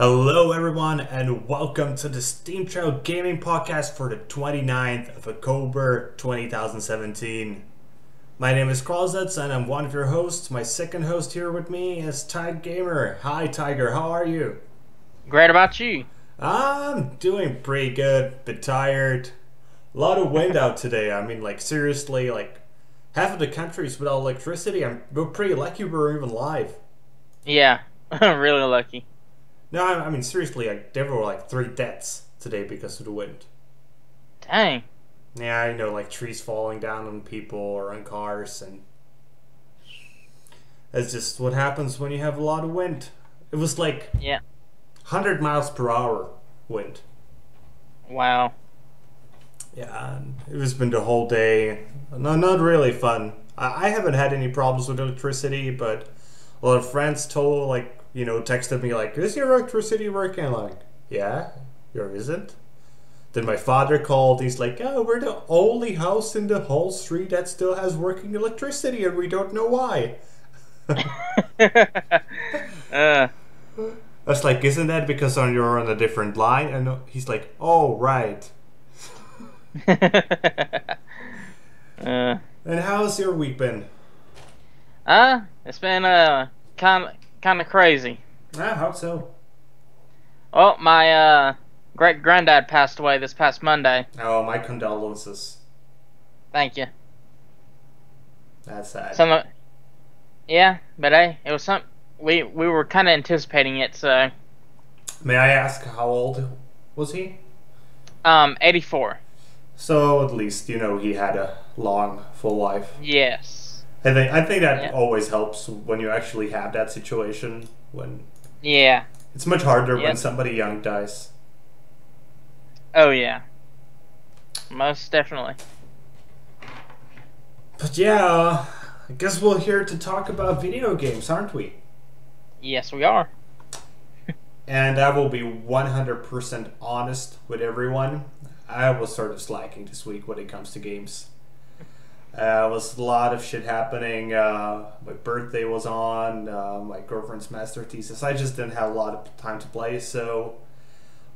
Hello everyone and welcome to the Steemtrail Gaming Podcast for the 29th of October 2017. My name is Kralzets and I'm one of your hosts. My second host here with me is Tiger Gamer. Hi Tiger, how are you? Great about you. I'm doing pretty good, bit tired. A lot of wind out today. I mean, like seriously, like half of the country is without electricity. We're pretty lucky we're even live. Yeah, really lucky. No, I mean seriously, like there were like 3 deaths today because of the wind. Dang. Yeah, I know, like trees falling down on people or on cars, and that's just what happens when you have a lot of wind. It was like 100 miles per hour wind. Wow. Yeah, and it has been the whole day. No, not really fun. I haven't had any problems with electricity, but a lot of friends texted me like, "Is your electricity working?" I'm like, "Yeah, yours isn't." Then my father called. He's like, "Oh, we're the only house in the whole street that still has working electricity, and we don't know why." I was like, "Isn't that because you're on a different line?" And he's like, "Oh, right." And how's your week been? It's been kind of crazy. How so? Well, my great granddad passed away this past Monday. Oh, my condolences. Thank you. That's sad. Yeah, but hey, it was we were kind of anticipating it. So, may I ask how old was he? 84. So at least he had a long, full life. Yes. I think that always helps when you actually have that situation. Yeah. It's much harder when somebody young dies. Oh yeah. Most definitely. But yeah, I guess we're here to talk about video games, aren't we? Yes, we are. And I will be 100% honest with everyone. I was sort of slacking this week when it comes to games. Was a lot of shit happening. My birthday was on. My girlfriend's master thesis. I just didn't have a lot of time to play. So,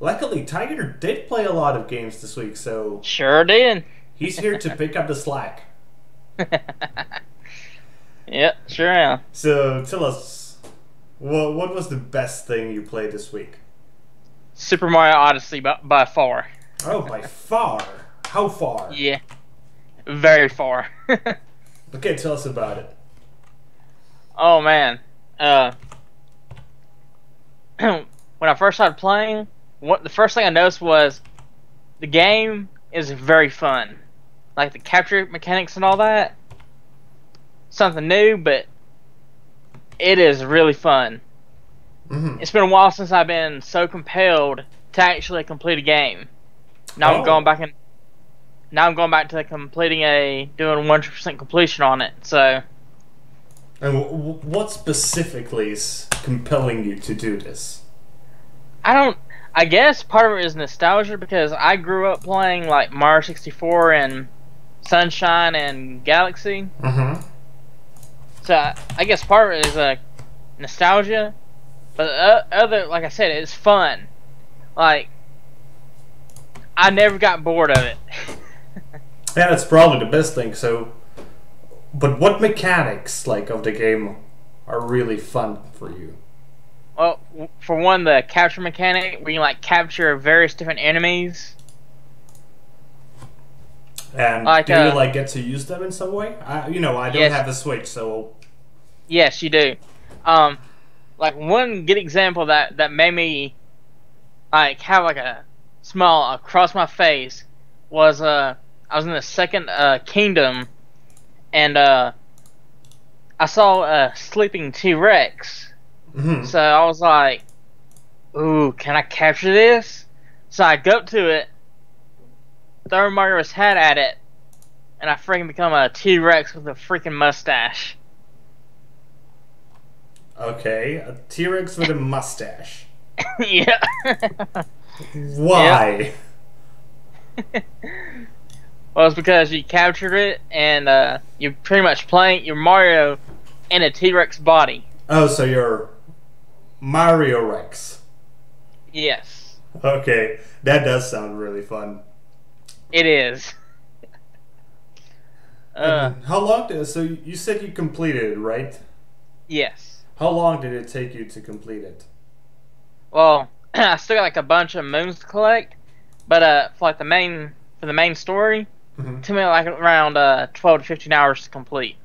luckily, Tiger did play a lot of games this week. So sure did. He's here to pick up the slack. Yep, sure am. So tell us, what was the best thing you played this week? Super Mario Odyssey by far. Oh, by far? How far? Yeah. Very far. Okay, tell us about it. Oh man, when I first started playing, the first thing I noticed was the game is very fun. Like the capture mechanics and all that. Something new, but it is really fun. Mm-hmm. It's been a while since I've been so compelled to actually complete a game. Now I'm going back to doing 100% completion on it. So. And what specifically is compelling you to do this? I guess part of it is nostalgia because I grew up playing like Mario 64 and Sunshine and Galaxy. Mm-hmm. So I guess part of it is nostalgia, but like I said, it's fun. Like I never got bored of it. Yeah, that's probably the best thing. So, but what mechanics of the game are really fun for you? Well, for one, the capture mechanic, where you capture various different enemies. And do you get to use them in some way? I don't have a Switch, so. Yes, you do. One good example that made me have a smile across my face was I was in the second kingdom, and I saw a sleeping T-Rex. Mm-hmm. So I was like, "Ooh, can I capture this?" So I go up to it, throw Mario's hat at it, and I freaking become a T-Rex with a freaking mustache. Okay, a T-Rex with a mustache. Yeah. Why? Well, it's because you captured it, and you're pretty much playing your Mario in a T-Rex body. Oh, so you're Mario Rex. Yes, Okay, that does sound really fun. it is. Uh, And how long did so you said you completed it, right? yes. How long did it take you to complete it? Well, I still got like a bunch of moons to collect, but for the main story, it Hmm. took me like around 12 to 15 hours to complete.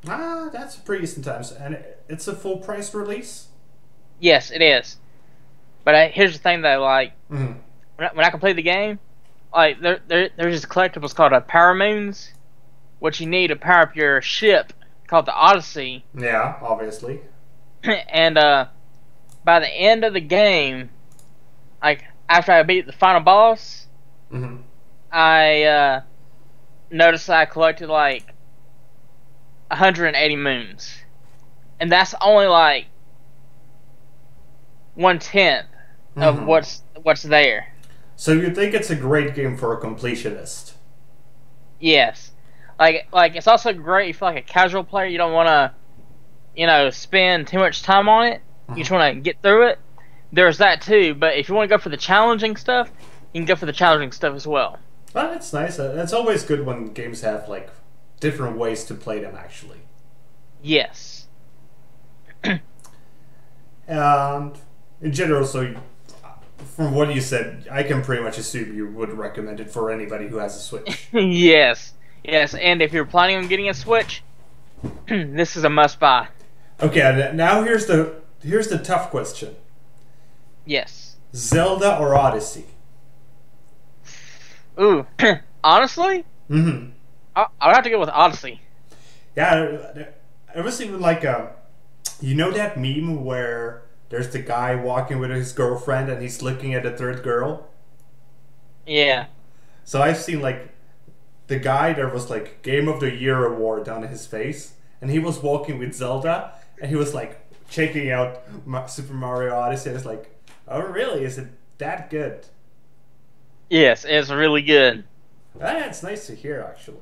Ah, that's pretty decent times, and it's a full price release. Yes, it is. But here's the thing though, like Hmm. when I complete the game, like there's this collectibles called a Power Moons, which you need to power up your ship called the Odyssey, Yeah, obviously. and by the end of the game, like after I beat the final boss, Hmm. I noticed that I collected like 180 moons, and that's only like 1/10 of Hmm. what's there. So you think it's a great game for a completionist? Yes, like it's also great if you're like a casual player. You don't want to spend too much time on it. You Hmm. just want to get through it. There's that too. But if you want to go for the challenging stuff, you can go for the challenging stuff as well. Well, that's nice. It's always good when games have like different ways to play them, actually. Yes. And in general, so from what you said, I can pretty much assume you would recommend it for anybody who has a Switch. Yes. Yes. And if you're planning on getting a Switch, this is a must buy. Okay, now here's the tough question: Yes. Zelda or Odyssey? Ooh. Honestly, Mm-hmm. I would have to go with Odyssey. Yeah, it was even like you know that meme where there's the guy walking with his girlfriend and he's looking at a third girl. Yeah. So I've seen like the guy there was like Game of the Year award on his face, and he was walking with Zelda, and he was like checking out Super Mario Odyssey. And it's like, oh really? Is it that good? Yes. It's really good. That's nice to hear, actually.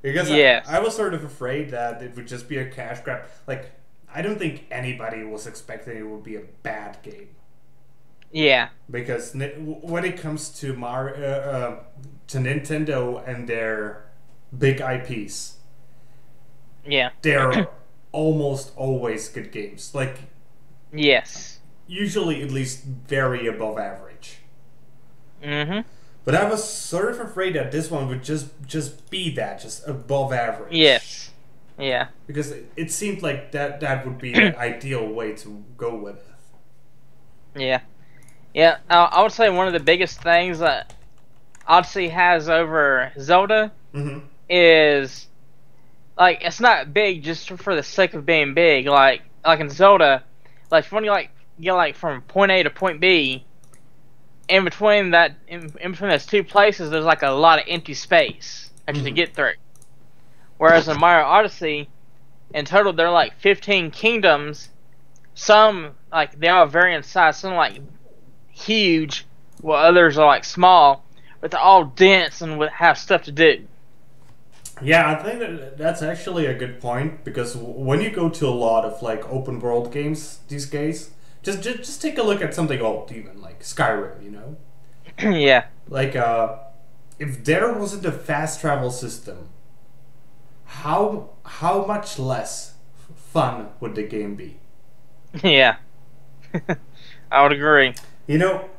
Because I Yes. was sort of afraid that it would just be a cash grab. Like, I don't think anybody was expecting it would be a bad game. Yeah. Because when it comes to to Nintendo and their big IPs, Yeah. they're almost always good games. Like, Yes. usually at least very above average. Mhm. But I was sort of afraid that this one would just be that, just above average. Yes. Yeah. Because it seemed like that would be the ideal way to go with it. Yeah. Yeah. I would say one of the biggest things that Odyssey has over Zelda Mm-hmm. is like it's not big just for the sake of being big. Like in Zelda, like when you like get like from point A to point B, in between those two places, there's like a lot of empty space actually to Mm-hmm. get through. Whereas in Mario Odyssey, in total there are like 15 kingdoms. Some like they all vary in size. Some like huge, while others are like small, but they're all dense and have stuff to do. Yeah, I think that's actually a good point because when you go to a lot of like open world games these days, just take a look at something old, even like Skyrim. You know, Yeah. like if there wasn't a fast travel system, how much less fun would the game be? Yeah. I would agree. You know,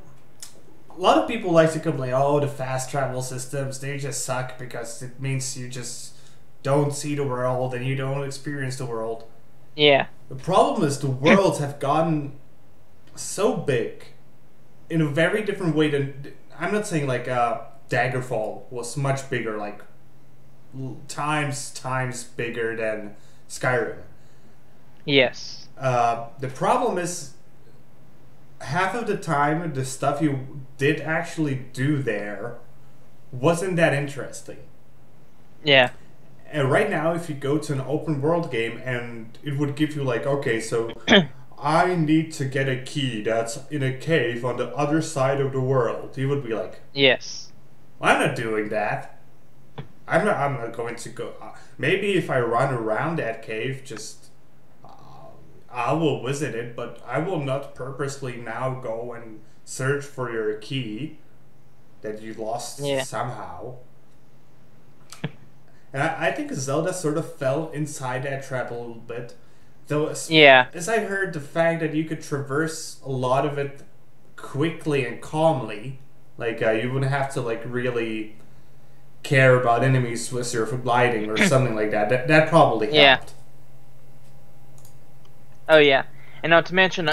a lot of people like to complain, oh, the fast travel systems, they just suck because it means you just don't see the world and you don't experience the world. Yeah. The problem is the worlds have gotten so big in a very different way than. I'm not saying like Daggerfall was much bigger, like times bigger than Skyrim. Yes. The problem is half of the time the stuff you did actually do there wasn't that interesting. Yeah. And right now, if you go to an open world game and it would give you like, okay, so I need to get a key that's in a cave on the other side of the world, you would be like, Yes. I'm not doing that. I'm not going to go. Maybe if I run around that cave, just I will visit it, but I will not purposely now go and search for your key that you lost Yeah. somehow. And I think Zelda sort of fell inside that trap a little bit. Though, Yeah. as I heard, the fact that you could traverse a lot of it quickly and calmly, like you wouldn't have to like really care about enemies with your gliding or something like that. That probably Yeah. helped. Oh yeah. And not to mention,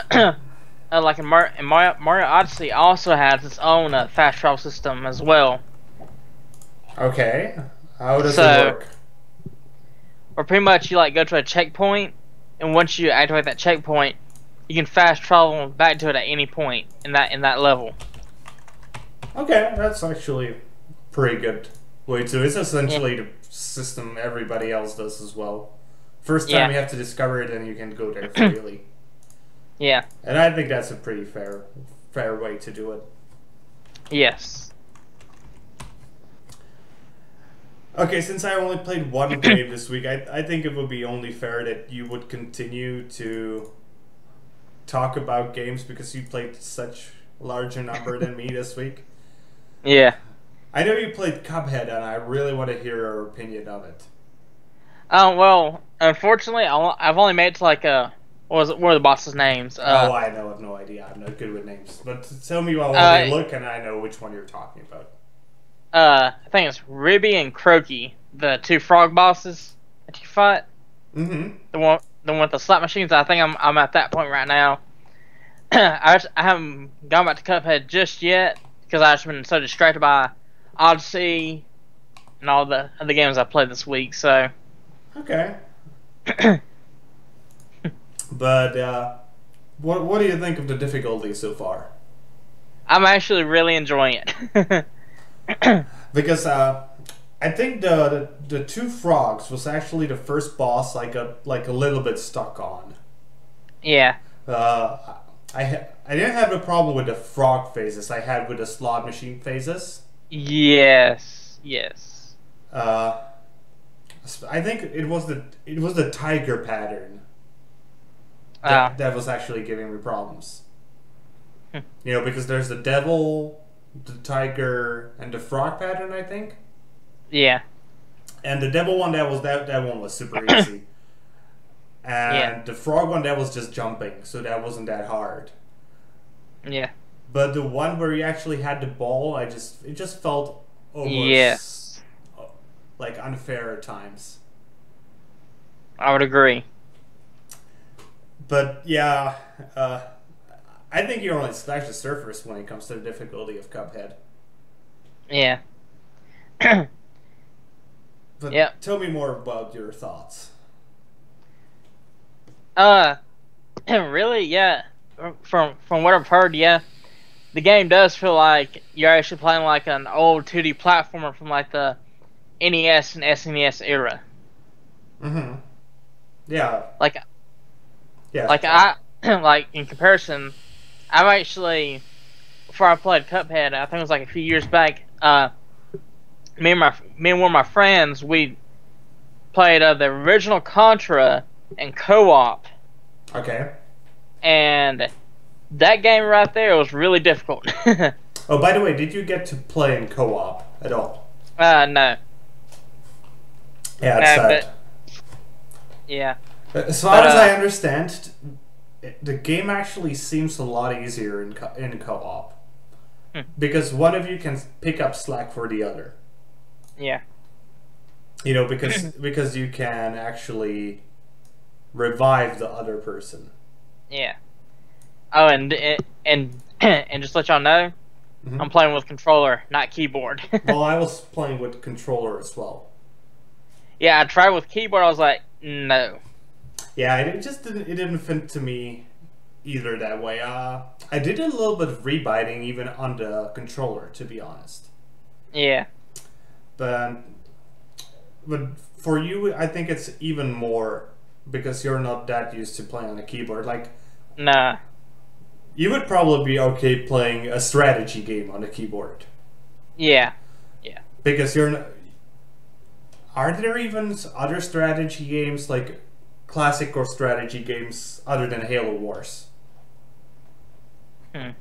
like in Mario Odyssey also has its own fast travel system as well. Okay, how does it So, work? or pretty much you like go to a checkpoint, and once you activate that checkpoint, you can fast travel back to it at any point in that level. Okay, that's actually a pretty good way to. It's essentially the system everybody else does as well. First time you have to discover it, and you can go there freely. Yeah. And I think that's a pretty fair way to do it. Yes. Okay, since I only played one game this week, I think it would be only fair that you would continue to talk about games because you played such a larger number than me this week. Yeah. I know you played Cuphead, and I really want to hear your opinion of it. Well, unfortunately, I've only made it to like what are the boss's names? I have no idea. I'm not good with names. But tell me while they look, and I know which one you're talking about. I think it's Ribby and Croaky, the two frog bosses that you fight. Mm-hmm. The one with the slot machines. I think I'm at that point right now. I haven't gone back to Cuphead just yet because I've just been so distracted by Odyssey and all the other games I played this week. So. Okay. But what do you think of the difficulty so far? I'm actually really enjoying it. Because I think the two frogs was actually the first boss I got like a little bit stuck on. Yeah. I didn't have a problem with the frog phases. I had with the slot machine phases. Yes. Yes. I think it was the tiger pattern that was actually giving me problems. You know, because there's the devil, the tiger, and the frog pattern, I think. Yeah. And the devil one, that one was super easy. And the frog one, that was just jumping, so that wasn't that hard. Yeah. But the one where you actually had the ball, it just felt almost like unfair at times. I would agree. But yeah, I think you're only scratched the surface when it comes to the difficulty of Cuphead. Yeah. But tell me more about your thoughts. Really, yeah. From what I've heard, yeah, the game does feel like you're actually playing like an old 2D platformer from like the NES and SNES era. Mm-hmm. Yeah. Like in comparison, I've actually, before I played Cuphead, I think it was like a few years back. Me and one of my friends, we played the original Contra in co-op. Okay. And that game right there was really difficult. Oh, by the way, did you get to play in co-op at all? No. Yeah, it's sad. Yeah. As far as I understand, the game actually seems a lot easier in co-op. Because one of you can pick up slack for the other. Yeah. You know, because you can actually revive the other person. Yeah. Oh, and just to let y'all know, I'm playing with controller, not keyboard. Well, I was playing with controller as well. Yeah, I tried with keyboard. I was like, no. Yeah, it didn't fit to me either that way. I did a little bit of rebiting even on the controller, to be honest. Yeah. But for you, I think it's even more because you're not that used to playing on a keyboard. Like, nah. You would probably be okay playing a strategy game on a keyboard. Yeah. Yeah. Because you're not... Are there even other strategy games like classic or strategy games other than Halo Wars. Hmm.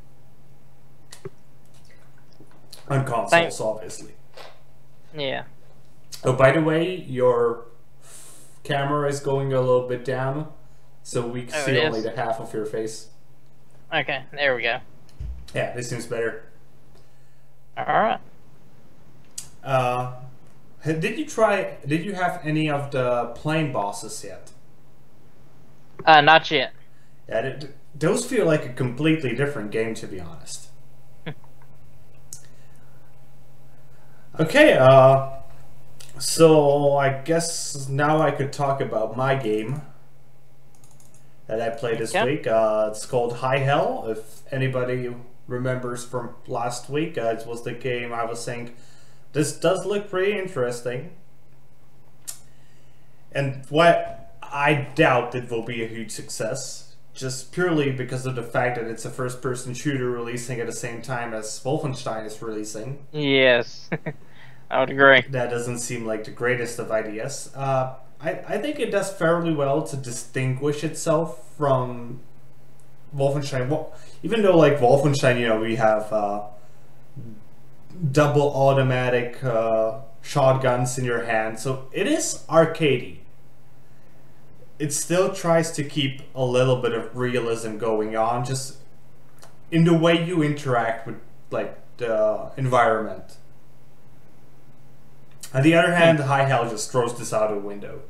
On consoles, obviously. Yeah. Oh, by the way, your camera is going a little bit down, so we Oh, see it only is? the half of your face. Okay, there we go. Yeah, this seems better. Alright. Did you try? Did you have any of the plane bosses yet? Not yet. Yeah, those feel like a completely different game, to be honest. Okay, so I guess now I could talk about my game that I played this Okay. week. It's called High Hell. If anybody remembers from last week, it was the game I was saying, this does look pretty interesting. And what I doubt it will be a huge success, just purely because of the fact that it's a first-person shooter releasing at the same time as Wolfenstein is releasing. Yes. I would agree. That doesn't seem like the greatest of ideas. I think it does fairly well to distinguish itself from Wolfenstein. Even though, like Wolfenstein, you know, we have double automatic shotguns in your hand, so it is arcadey. It still tries to keep a little bit of realism going on, just in the way you interact with like the environment. On the other hand, High Hell just throws this out of the window.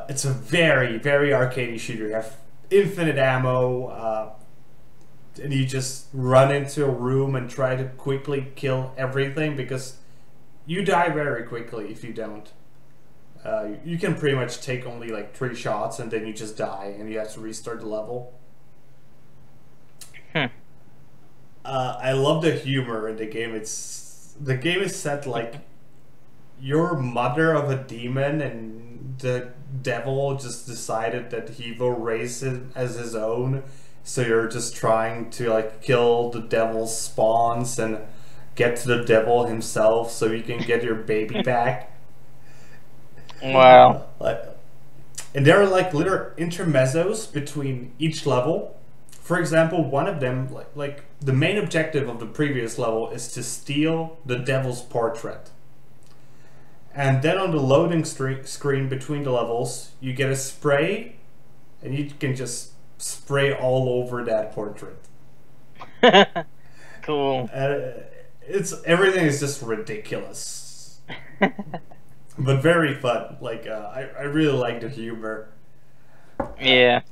It's a very, very arcadey shooter. You have infinite ammo, and you just run into a room and try to quickly kill everything because you die very quickly if you don't. You can pretty much take only like 3 shots and then you just die and you have to restart the level. I love the humor in the game. The game is set like you're mother of a demon and the devil just decided that he will raise it as his own, so you're just trying to like kill the devil's spawns and get to the devil himself so you can get your baby back. Wow. And there are like little intermezzos between each level. For example, one of them, like the main objective of the previous level is to steal the devil's portrait. And then on the loading screen between the levels, you get a spray, and you can just spray all over that portrait. Cool. Everything is just ridiculous, but very fun. Like I really like the humor. Yeah.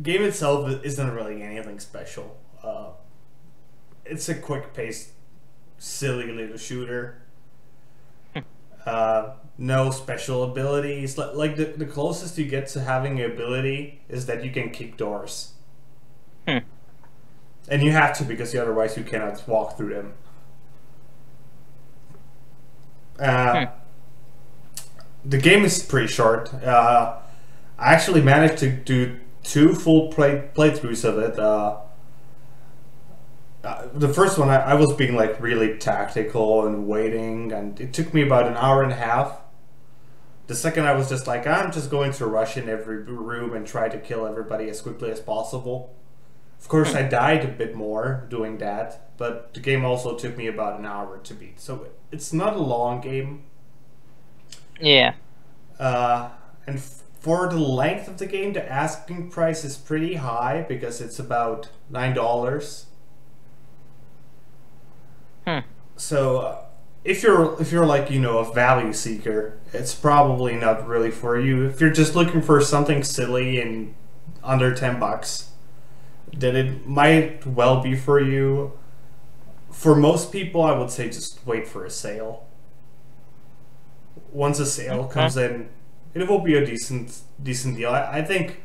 Game itself isn't really anything special. It's a quick-paced, silly little shooter. No special abilities. Like the closest you get to having an ability is that you can kick doors. And you have to, because otherwise you cannot walk through them. The game is pretty short. I actually managed to do 2 full playthroughs of it. The first one, I was being like really tactical and waiting, and it took me about an hour and a half. The second, I was just like, I'm just going to rush in every room and try to kill everybody as quickly as possible. Of course, I died a bit more doing that, but the game also took me about an hour to beat. So it's not a long game. Yeah. And for the length of the game, the asking price is pretty high because it's about $9. So if you're like, you know, a value seeker, it's probably not really for you. If you're just looking for something silly and under $10, then it might well be for you. For most people, I would say just wait for a sale. Once a sale comes in, it will be a decent deal. I think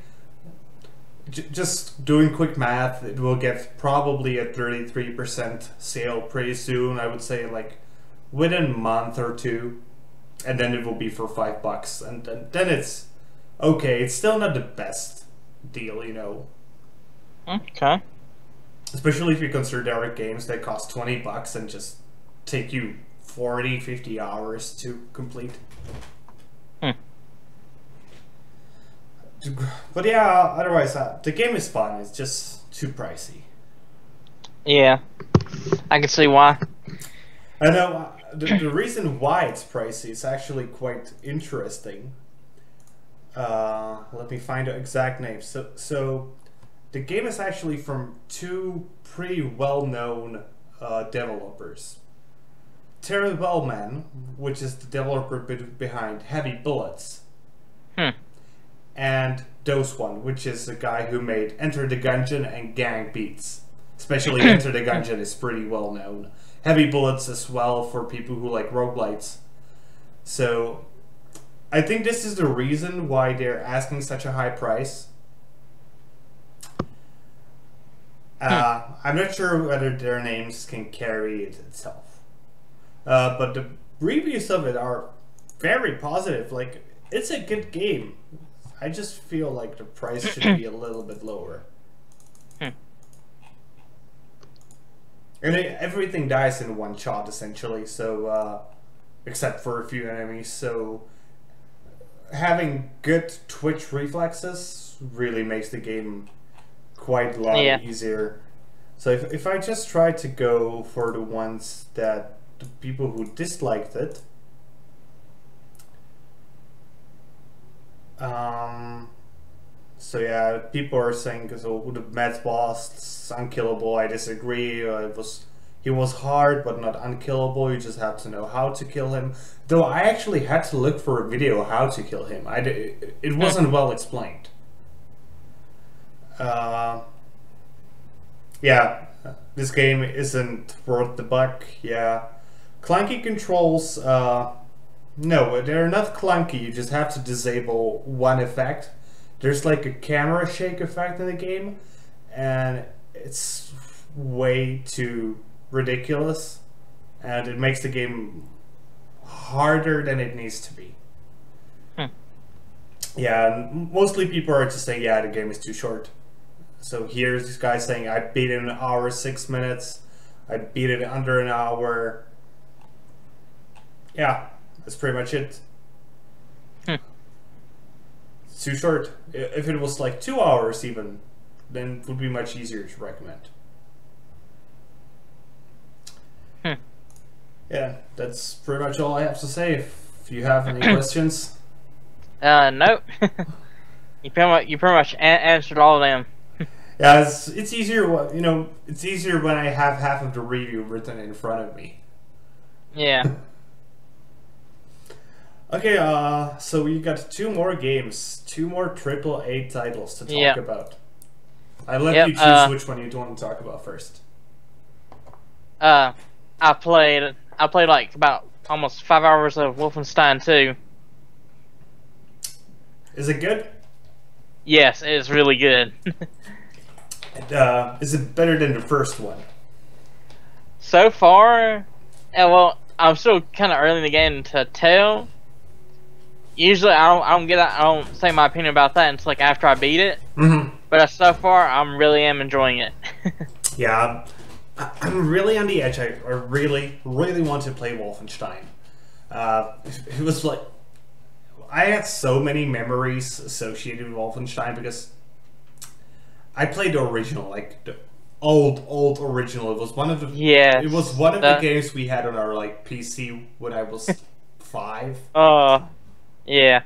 just doing quick math, it will get probably a 33% sale pretty soon. I would say like within a month or two, and then it will be for $5, and then it's okay. It's still not the best deal, you know. Okay. Especially if you consider there are games that cost $20 and just take you 40-50 hours to complete. But yeah, otherwise, the game is fun. It's just too pricey. Yeah, I can see why. I know the reason why it's pricey is actually quite interesting. Let me find the exact name. So the game is actually from two pretty well-known developers. Terry Wellman, which is the developer behind Heavy Bullets, and Dose One, which is the guy who made Enter the Gungeon and Gang Beats. Especially Enter the Gungeon is pretty well known. Heavy Bullets as well for people who like roguelites. So I think this is the reason why they're asking such a high price. I'm not sure whether their names can carry it itself. But the reviews of it are very positive. Like, it's a good game. I just feel like the price should be a little bit lower. And everything dies in one shot, essentially, so, except for a few enemies, so having good twitch reflexes really makes the game quite a lot easier. So if I just try to go for the ones that the people who disliked it, so yeah, people are saying so the Mad Boss is unkillable. I disagree. He was hard but not unkillable. You just have to know how to kill him. Though I actually had to look for a video how to kill him. It wasn't well explained. Yeah, this game isn't worth the buck. Yeah, clunky controls. No, they're not clunky. You just have to disable one effect. There's like a camera shake effect in the game, and it's way too ridiculous, and it makes the game harder than it needs to be. Yeah, mostly people are just saying, yeah, the game is too short. So here's this guy saying, I beat it in an hour, 6 minutes. I beat it under an hour. Yeah, that's pretty much it. It's too short. If it was like 2 hours even, then it would be much easier to recommend. Yeah, that's pretty much all I have to say. If you have any questions. Nope. you pretty much answered all of them. Yeah, it's easier. You know, it's easier when I have half of the review written in front of me. Yeah. Okay, so we got two more games, two more AAA titles to talk about. I let you choose which one you want to talk about first. I played like about almost 5 hours of Wolfenstein 2. Is it good? Yes, it's really good. Is it better than the first one? So far, well, I'm still kind of early in the game to tell. Usually, I don't say my opinion about that until like after I beat it. But so far, I really am enjoying it. Yeah, I'm really on the edge. I really want to play Wolfenstein. It was like I had so many memories associated with Wolfenstein because I played the original, like the old original. It was one of the It was one of the games we had on our like PC when I was 5. Yeah.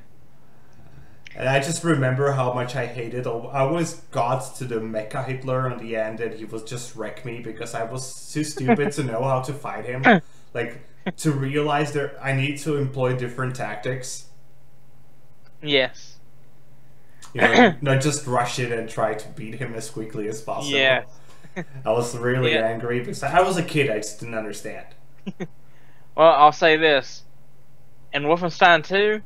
And I just remember how much I hated. I always got to the Mecha Hitler on the end, and he would just wreck me because I was too stupid to know how to fight him. Like to realize that I need to employ different tactics. Yes. You know, not just rush it and try to beat him as quickly as possible. Yeah. I was really angry because I was a kid. I just didn't understand. Well, I'll say this: in Wolfenstein 2,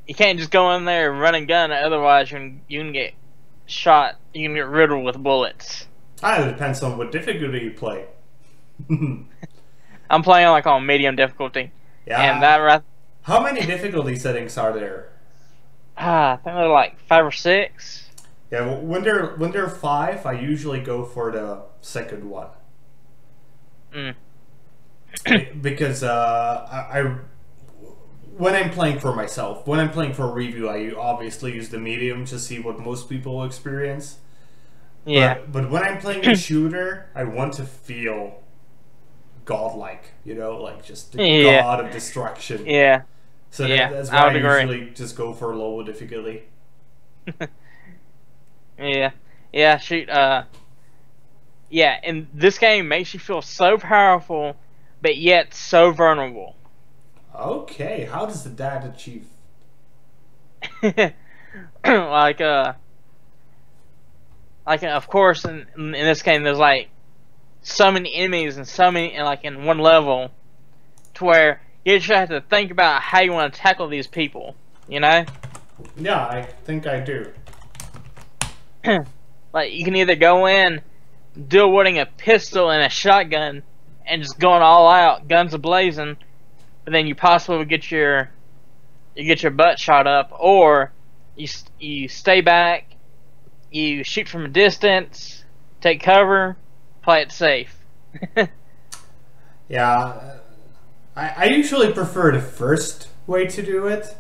you can't just go in there and run and gun. Otherwise, you can get shot. You can get riddled with bullets. It depends on what difficulty you play. I'm playing like on medium difficulty. Yeah. And that How many difficulty settings are there? I think they're like 5 or 6. Yeah, when they're 5, I usually go for the second one. when I'm playing for myself, when I'm playing for a review, I obviously use the medium to see what most people experience. Yeah. But when I'm playing a shooter, I want to feel godlike, like just the Yeah. god of destruction. Yeah. So Yeah. that's I why would I agree. usually just go for low difficulty. Yeah. Yeah. Shoot. Yeah. And this game makes you feel so powerful, but yet so vulnerable. Okay, how does the dad achieve? like of course in this game there's like so many enemies and so many like in one level to where you just have to think about how you want to tackle these people, you know? Yeah, I think I do. Like you can either go in dual wielding a pistol and a shotgun and just going all out, guns a-blazing, but then you possibly would get your butt shot up, or you stay back, you shoot from a distance, take cover, play it safe. Yeah, I usually prefer the first way to do it,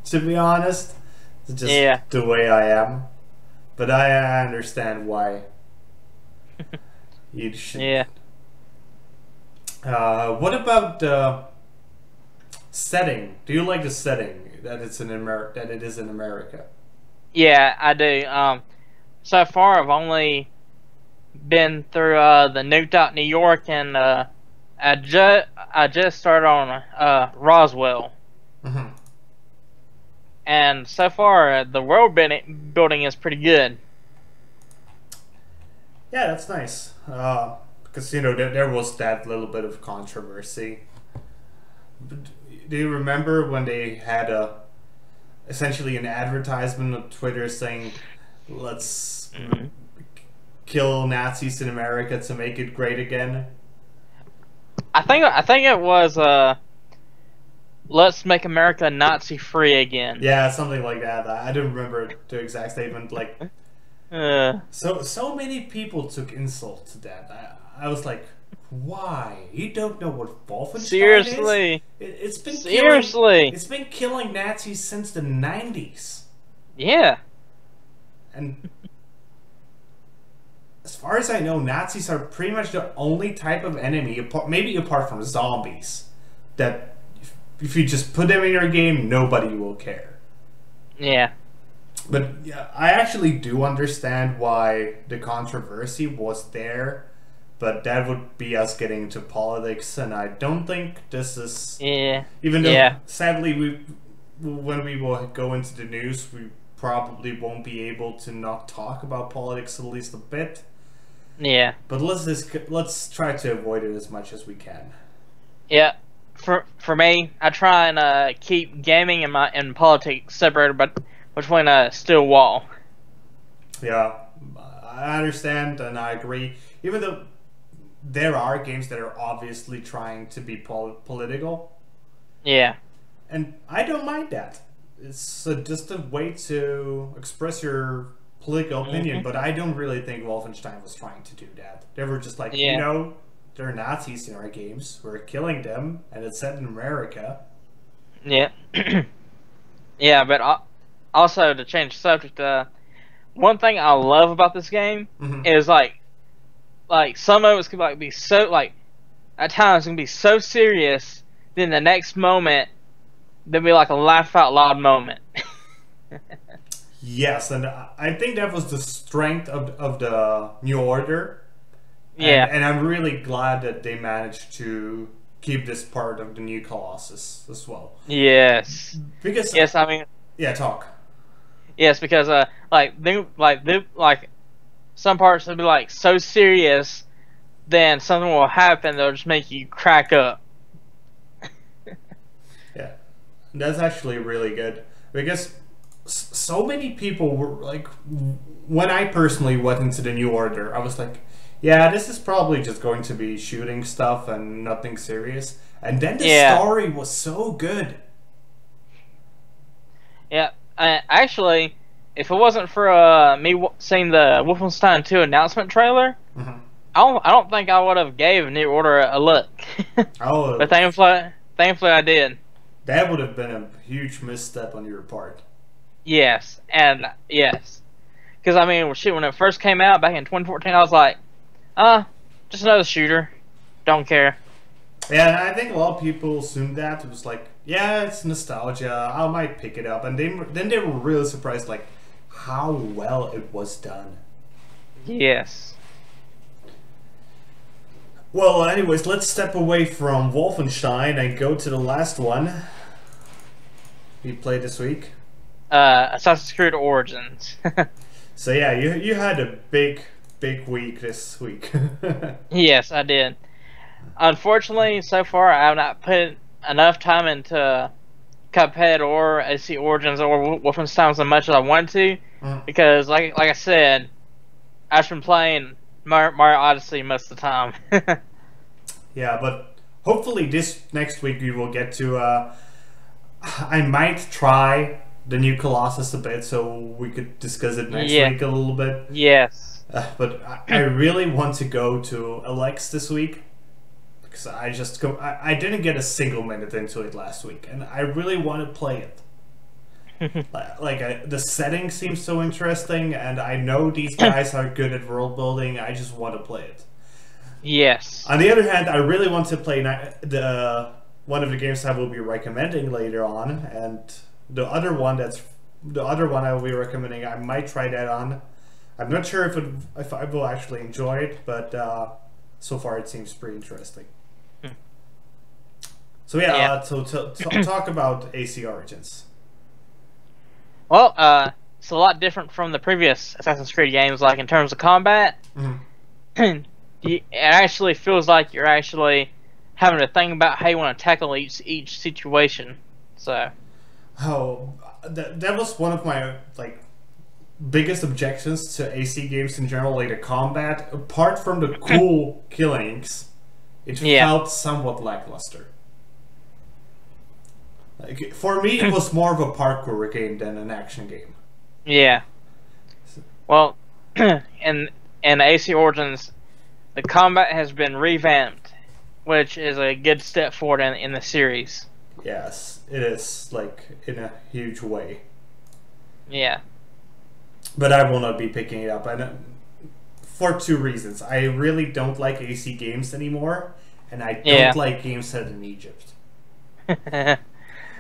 to be honest. It's just Yeah. the way I am. But I understand why you should. Yeah. What about the setting? Do you like the setting that it is in America? Yeah, I do. So far I've only been through the nuked out New York, and I just started on Roswell, Mm-hmm. and so far the world building is pretty good. Yeah, that's nice. Because there was that little bit of controversy. But do you remember when they had essentially an advertisement on Twitter saying, "Let's kill Nazis in America to make it great again"? I think it was let's make America Nazi free again. Yeah, something like that. I don't remember the exact statement. Like, so many people took insult to that. I was like, why? You don't know what Wolfenstein Seriously. is? Seriously. It's been killing Nazis since the 90s. Yeah. And as far as I know, Nazis are pretty much the only type of enemy, maybe apart from zombies, that if you just put them in your game, nobody will care. Yeah. But yeah, I actually do understand why the controversy was there, but that would be us getting into politics, and I don't think this is... Yeah. Even though, Yeah. sadly, when we will go into the news, we probably won't be able to not talk about politics at least a bit. Yeah. But let's try to avoid it as much as we can. Yeah. For me, I try and keep gaming and politics separated, but between a steel wall. Yeah, I understand and I agree. Even though there are games that are obviously trying to be political. Yeah. And I don't mind that. It's just a way to express your political opinion, but I don't really think Wolfenstein was trying to do that. They were just like, there are Nazis in our games, we're killing them, and it's set in America. Yeah. Yeah, but also to change the subject, one thing I love about this game is like some of it could be so at times it can be so serious, then the next moment there'll be like a laugh out loud moment. Yes, and I think that was the strength of the New Order. Yeah. And I'm really glad that they managed to keep this part of the new Colossus as well. Yes. Because yes, I mean. Yeah, talk. Yes, because some parts will be like so serious, then something will happen that'll just make you crack up. Yeah, that's actually really good because so many people were like, when I personally went into the New Order, I was like, yeah, this is probably just going to be shooting stuff and nothing serious. And then the story was so good. Yeah, actually, if it wasn't for me seeing the Wolfenstein 2 announcement trailer, I don't think I would have gave New Order a look. Oh, but thankfully I did. That would have been a huge misstep on your part. Yes, and yes. Because, I mean, shit, when it first came out back in 2014, I was like, just another shooter. Don't care. Yeah, and I think a lot of people assumed that. It was like, yeah, it's nostalgia. I might pick it up. And then they were really surprised, like, how well it was done. Yes. Well, anyways, let's step away from Wolfenstein and go to the last one we played this week. Assassin's Creed Origins. So yeah, you had a big week this week. Yes, I did. Unfortunately, so far, I have not put enough time into Cuphead or AC Origins or Wolfenstein as much as I want to, because, like I said, I've been playing Mario Odyssey most of the time. Yeah, but hopefully this next week we will get to. I might try the new Colossus a bit, so we could discuss it next week a little bit. Yes. But I really want to go to Alex this week, because I didn't get a single minute into it last week, and I really want to play it. The setting seems so interesting, and I know these guys are good at world building. I just want to play it. Yes. On the other hand, I really want to play one of the games I will be recommending later on, and the other one I will be recommending. I might try that on. I'm not sure if I will actually enjoy it, but so far it seems pretty interesting. So talk about AC Origins. Well, it's a lot different from the previous Assassin's Creed games, like in terms of combat. It actually feels like you're actually having to think about how you want to tackle each situation. So, that was one of my biggest objections to AC games in general, like the combat. Apart from the cool killings, it felt somewhat lackluster. For me, it was more of a parkour game than an action game. Yeah. Well, in AC Origins, the combat has been revamped, which is a good step forward in the series. Yes, it is, in a huge way. Yeah. But I will not be picking it up, and for two reasons. I really don't like AC games anymore, and I don't like games set in Egypt.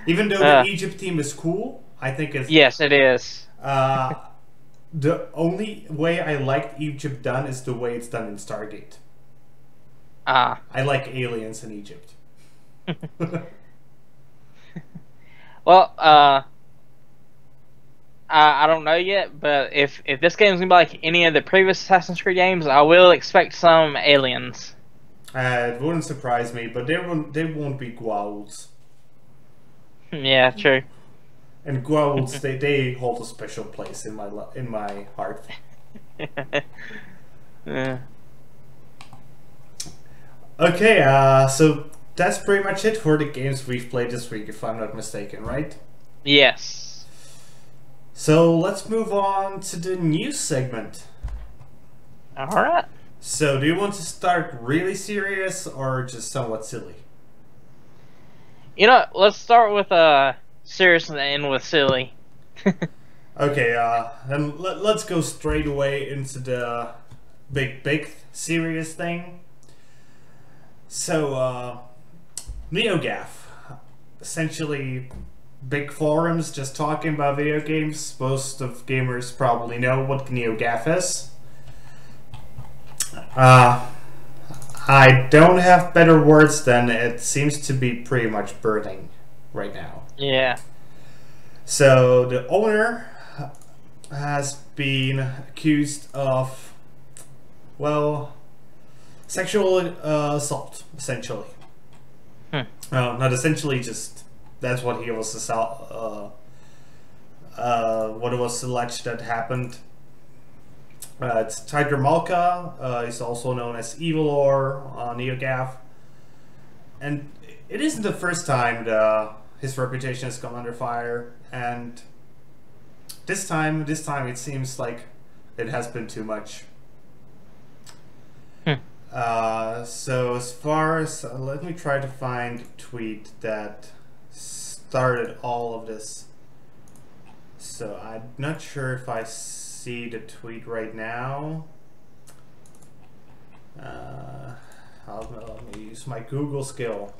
Even though the Egypt theme is cool, I think it's... Yes, it is. The only way I liked Egypt done is the way it's done in Stargate. I like aliens in Egypt. Well, I don't know yet, but if this game's gonna be like any of the previous Assassin's Creed games, I will expect some aliens. It wouldn't surprise me, but they won't be Goa'ulds. Yeah, true. And Goa'ulds, they hold a special place in my heart. Yeah. Okay, so that's pretty much it for the games we've played this week, if I'm not mistaken, right? Yes. So let's move on to the news segment. Alright. So do you want to start really serious or just somewhat silly? You know, let's start with serious and end with silly. Okay, then let's go straight away into the big serious thing. So, NeoGAF, essentially big forums just talking about video games. Most of gamers probably know what NeoGAF is. I don't have better words than it seems to be pretty much burning right now. Yeah. So the owner has been accused of, well, sexual assault, essentially. Not essentially, just that's what he was what it was alleged that happened. It's Tiger Malka. He's also known as Evilor on NeoGAF, and it isn't the first time his reputation has come under fire. And this time it seems like it has been too much. So as far as let me try to find a tweet that started all of this. So I'm not sure if I see the tweet right now. Let me use my Google skill.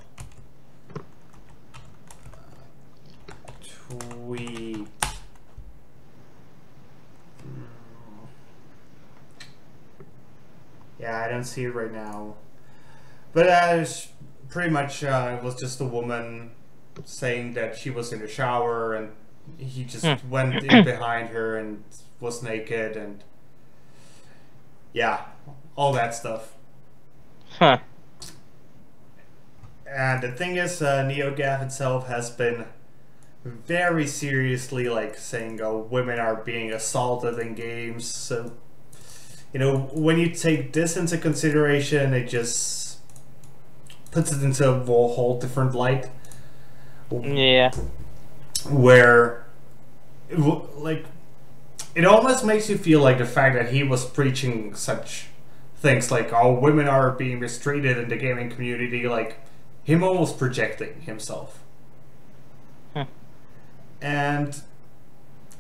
Tweet. Yeah, I don't see it right now. But it's pretty much it was just a woman saying that she was in the shower and he just went in behind her and was naked and yeah, all that stuff. Huh. And the thing is, NeoGAF itself has been very seriously like saying, "Oh, women are being assaulted in games." So, you know, when you take this into consideration, it just puts it into a whole different light. Yeah. Where, like, it almost makes you feel like the fact that he was preaching such things like, "Oh, women are being mistreated in the gaming community," like him almost projecting himself. And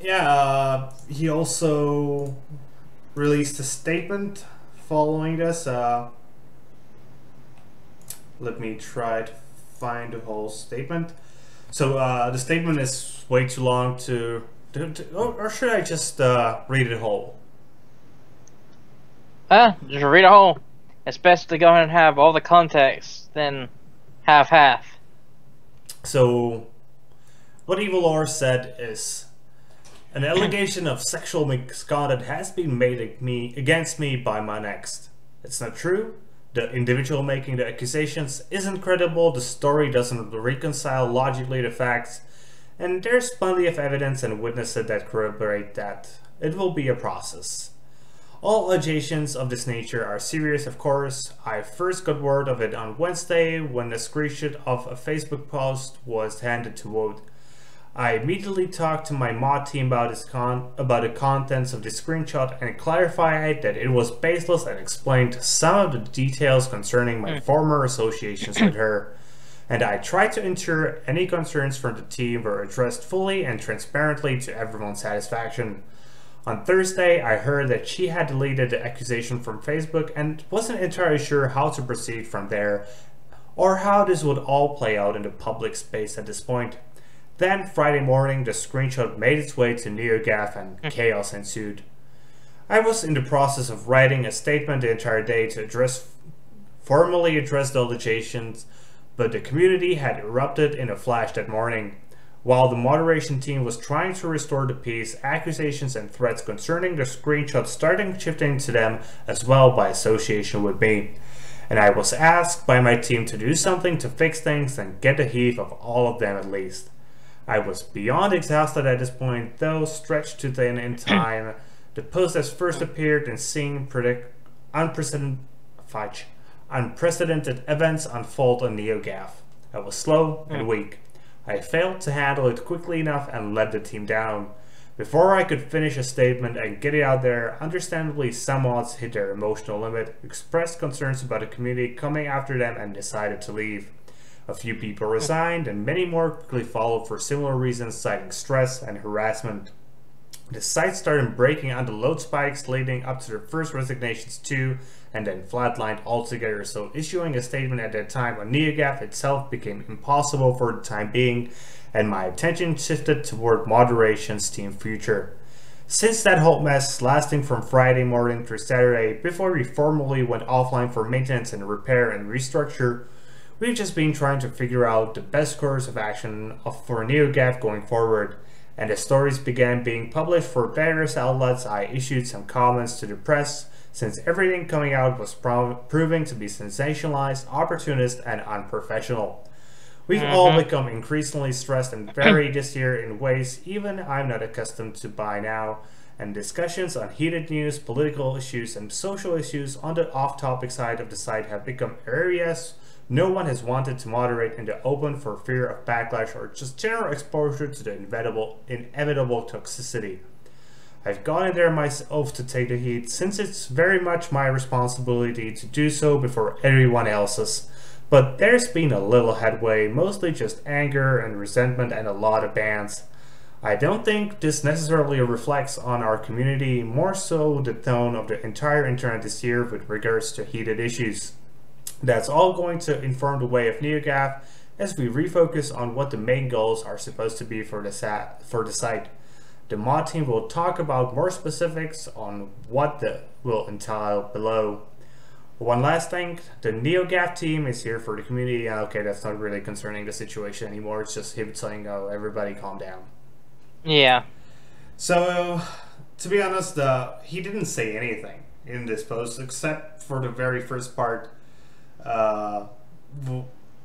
yeah, he also released a statement following this. Let me try to find the whole statement. So the statement is way too long to or should I just read it whole? Just read it whole. It's best to go ahead and have all the context than have half. So, what Evil Lore said is, an allegation of sexual misconduct has been made against me by my next. It's not true. The individual making the accusations isn't credible. The story doesn't reconcile logically the facts. And there's plenty of evidence and witnesses that corroborate that. It will be a process. All allegations of this nature are serious, of course. I first got word of it on Wednesday when a screenshot of a Facebook post was handed to Wood. I immediately talked to my mod team about the contents of the screenshot and clarified that it was baseless and explained some of the details concerning my former associations with her. And I tried to ensure any concerns from the team were addressed fully and transparently to everyone's satisfaction. On Thursday, I heard that she had deleted the accusation from Facebook and wasn't entirely sure how to proceed from there, or how this would all play out in the public space at this point. Then, Friday morning, the screenshot made its way to NeoGAF and chaos ensued. I was in the process of writing a statement the entire day to formally address the allegations, but the community had erupted in a flash that morning. While the moderation team was trying to restore the peace, accusations and threats concerning the screenshot started shifting to them as well by association with me. And I was asked by my team to do something to fix things and get the heave of all of them at least. I was beyond exhausted at this point, though stretched too thin in time. The post has first appeared and seen unprecedented events unfold on NeoGAF. I was slow and weak. I failed to handle it quickly enough and let the team down. Before I could finish a statement and get it out there, understandably some mods hit their emotional limit, expressed concerns about the community coming after them and decided to leave. A few people resigned and many more quickly followed for similar reasons, citing stress and harassment. The site started breaking under load spikes leading up to their first resignations too, and then flatlined altogether, so issuing a statement at that time on NeoGAF itself became impossible for the time being, and my attention shifted toward moderation's team future. Since that whole mess, lasting from Friday morning through Saturday, before we formally went offline for maintenance and repair and restructure, we've just been trying to figure out the best course of action for NeoGAF going forward. And as stories began being published for various outlets, I issued some comments to the press, since everything coming out was proving to be sensationalized, opportunist, and unprofessional. We've all become increasingly stressed and varied this year in ways even I'm not accustomed to by now, and discussions on heated news, political issues, and social issues on the off-topic side of the site have become areas no one has wanted to moderate in the open for fear of backlash or just general exposure to the inevitable toxicity. I've gone in there myself to take the heat, since it's very much my responsibility to do so before everyone else's, but there's been a little headway, mostly just anger and resentment and a lot of bans. I don't think this necessarily reflects on our community, more so the tone of the entire internet this year with regards to heated issues. That's all going to inform the way of NeoGAF as we refocus on what the main goals are supposed to be for the site. The mod team will talk about more specifics on what that will entail below. One last thing, the NeoGAF team is here for the community. Okay, that's not really concerning the situation anymore. It's just him saying, oh, everybody calm down. Yeah. So, to be honest, he didn't say anything in this post except for the very first part,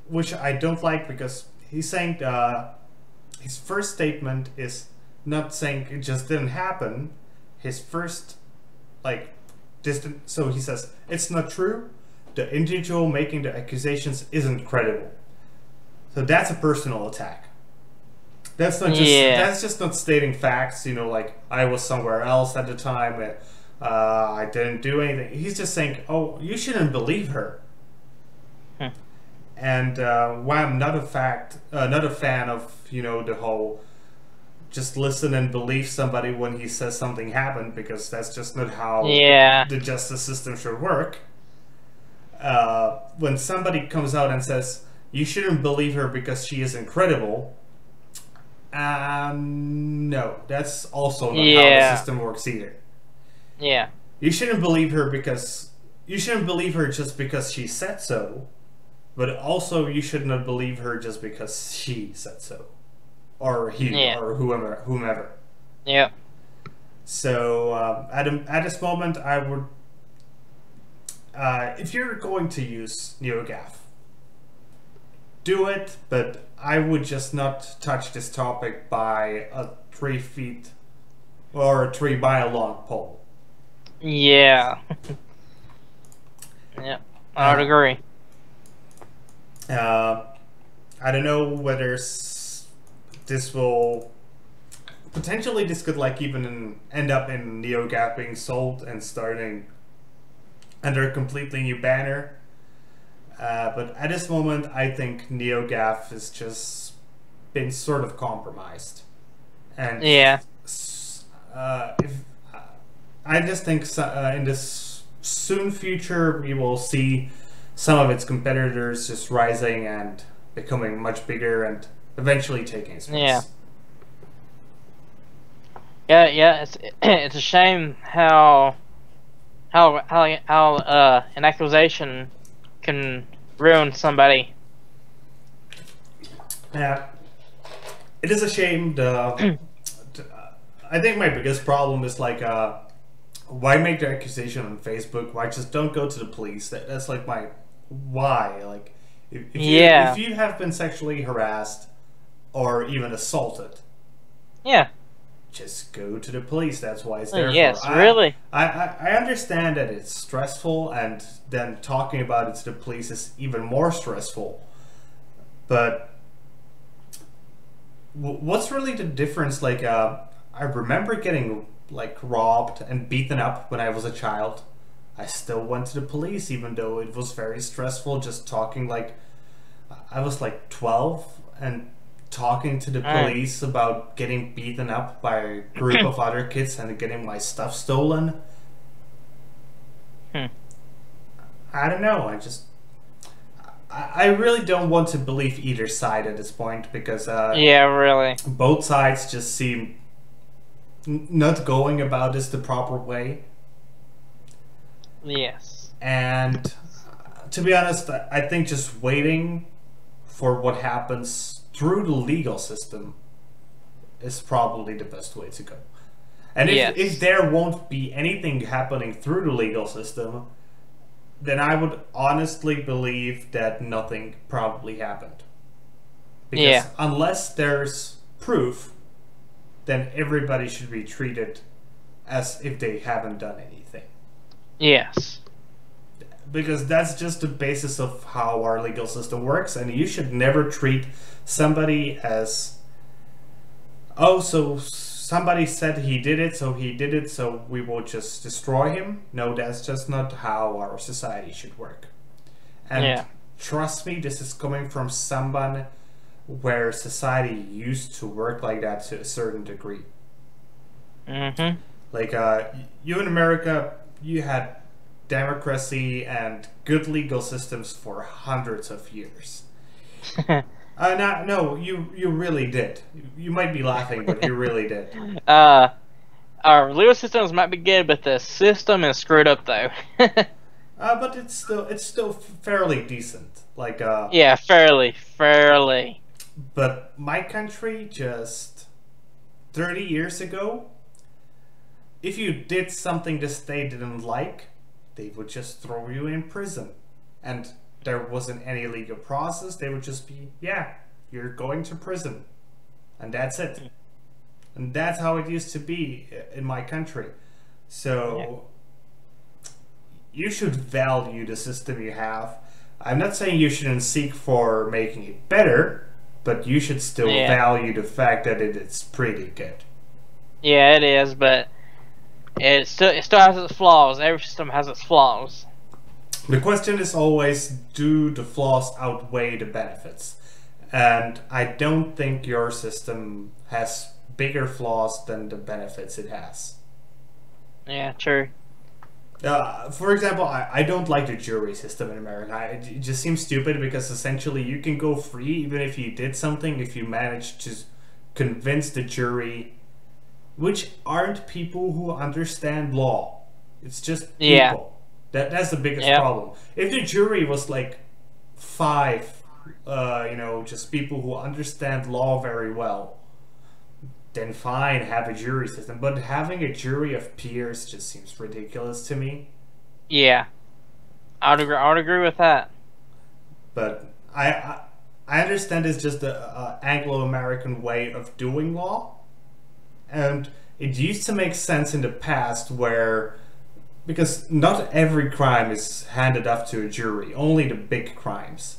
which I don't like because he's saying his first statement is not saying it just didn't happen. His first, so he says, it's not true. The individual making the accusations isn't credible. So that's a personal attack. That's not just, that's just not stating facts, like I was somewhere else at the time, I didn't do anything. He's just saying, oh, you shouldn't believe her. And why I'm not a fan of, the whole just listen and believe somebody when he says something happened, because that's just not how the justice system should work. When somebody comes out and says, you shouldn't believe her because she is incredible, no, that's also not how the system works either. Yeah. You shouldn't believe her just because she said so, but also you should not believe her just because she said so. Or he, or whomever. Yeah. So at this moment, I would, if you're going to use NeoGAF, do it, but I would just not touch this topic by a 3 feet or a 3 mile long pole. Yeah. Yeah, I would agree. I don't know whether this will potentially, this could even end up in NeoGAF being sold and starting under a completely new banner. But at this moment, I think NeoGAF has just been sort of compromised. And I just think in this soon future, we will see some of its competitors just rising and becoming much bigger and eventually taking its place. Yeah. It's a shame how an accusation can ruin somebody. Yeah, it is a shame. I think my biggest problem is why make the accusation on Facebook? Why just don't go to the police? That's my why. If you have been sexually harassed or even assaulted, just go to the police. That's why it's there. Yes, really. I understand that it's stressful, and then talking about it to the police is even more stressful. But what's really the difference? I remember getting robbed and beaten up when I was a child. I still went to the police, even though it was very stressful. Just talking, I was 12 and talking to the police about getting beaten up by a group of other kids and getting my stuff stolen. I don't know. I really don't want to believe either side at this point, because really, both sides just seem not going about this the proper way. Yes. And to be honest, I think just waiting for what happens through the legal system is probably the best way to go. And if there won't be anything happening through the legal system, then I would honestly believe that nothing probably happened. Because unless there's proof, then everybody should be treated as if they haven't done anything. Yes. Because that's just the basis of how our legal system works, and you should never treat somebody as, oh, so somebody said he did it, so we will just destroy him. No, that's just not how our society should work. And trust me, this is coming from someone where society used to work like that to a certain degree. Mm-hmm. Like, you in America, you had democracy and good legal systems for hundreds of years. No, you really did. You might be laughing, but you really did. Our legal systems might be good, but the system is screwed up though. But it's still fairly decent. Like, Yeah, fairly. but my country just 30 years ago, if you did something the state didn't like, they would just throw you in prison. And there wasn't any legal process. They would just be, yeah, you're going to prison. And that's it. And that's how it used to be in my country. So you should value the system you have. I'm not saying you shouldn't seek for making it better, but you should still value the fact that it's pretty good. Yeah, it is, but it still has its flaws. Every system has its flaws. The question is always, do the flaws outweigh the benefits? And I don't think your system has bigger flaws than the benefits it has. Yeah, true. For example, I don't like the jury system in America. It just seems stupid because essentially you can go free even if you did something, if you manage to convince the jury, which aren't people who understand law. It's just people. That's the biggest problem. If the jury was like 5, just people who understand law very well, then fine, have a jury system. But having a jury of peers just seems ridiculous to me. Yeah, I would agree with that. But I understand it's just the Anglo-American way of doing law, and it used to make sense in the past because not every crime is handed off to a jury, only the big crimes.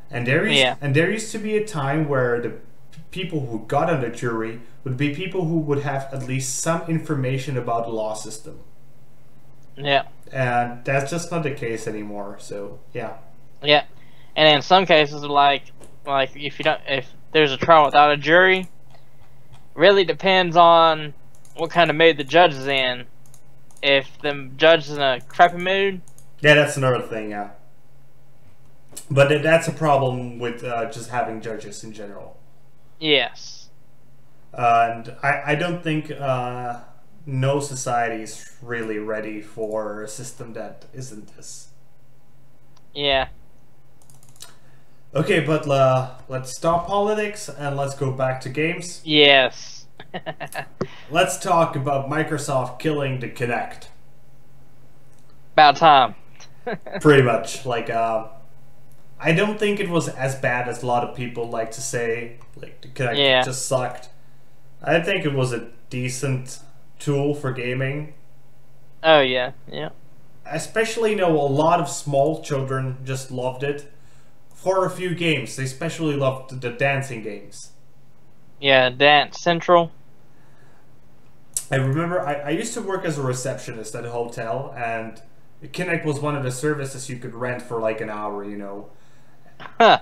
And there used to be a time where the people who got on the jury would be people who would have at least some information about the law system. Yeah. And that's just not the case anymore. So yeah. Yeah, and in some cases, like if there's a trial without a jury, really depends on what kind of mood the judge is in. If the judge is in a crappy mood. Yeah, that's another thing. Yeah. But that's a problem with just having judges in general. Yes. And I don't think no society is really ready for a system that isn't this. Yeah. Okay, but let's stop politics and let's go back to games. Yes. Let's talk about Microsoft killing the Kinect. About time. Pretty much. Like, I don't think it was as bad as a lot of people like to say. Like, the Kinect just sucked. I think it was a decent tool for gaming. Oh, yeah. Yeah. Especially, a lot of small children just loved it. For a few games. They especially loved the dancing games. Yeah, Dance Central. I remember I used to work as a receptionist at a hotel, and Kinect was one of the services you could rent for like an hour, Huh.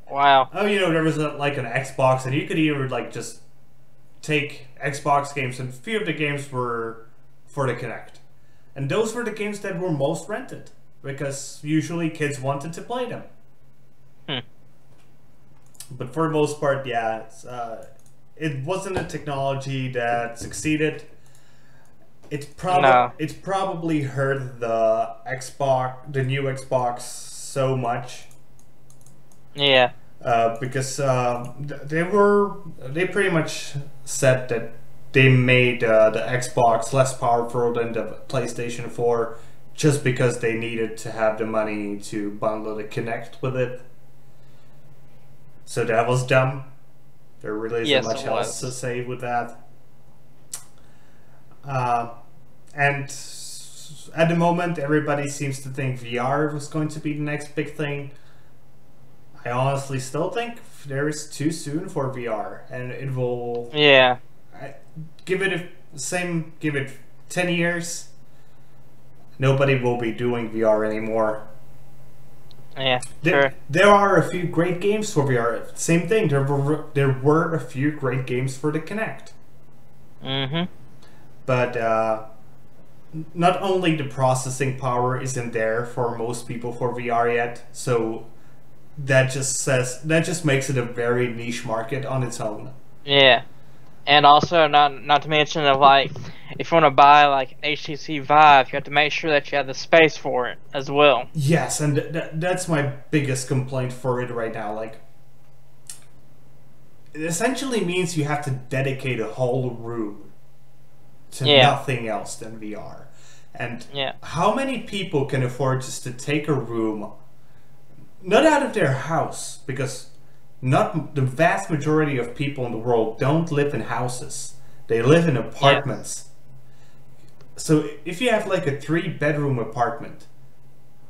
Wow. Oh, there was an Xbox, and you could either just take Xbox games, and a few of the games were for the Kinect. And those were the games that were most rented, because usually kids wanted to play them. But for the most part, yeah, it wasn't a technology that succeeded. It probably hurt the new Xbox so much. Yeah. Because they pretty much said that they made the Xbox less powerful than the PlayStation 4 just because they needed to have the money to bundle the Kinect with it. So that was dumb. There really isn't much else to say with that. And at the moment, everybody seems to think VR was going to be the next big thing. I honestly still think there is too soon for VR, and it will. Yeah. Give it 10 years. Nobody will be doing VR anymore. Yeah, There, sure. there are a few great games for VR. Same thing. There were a few great games for the Kinect, Mm-hmm. but not only the processing power isn't there for most people for VR yet, so that just makes it a very niche market on its own. Yeah. And also, not to mention of like, if you want to buy like HTC Vive, you have to make sure that you have the space for it as well. Yes, and that's my biggest complaint for it right now. Like, it essentially means you have to dedicate a whole room to Yeah, nothing else than VR. And yeah, how many people can afford just to take a room, not out of their house, because not the vast majority of people in the world don't live in houses. They live in yeah, apartments. So if you have like a 3-bedroom apartment,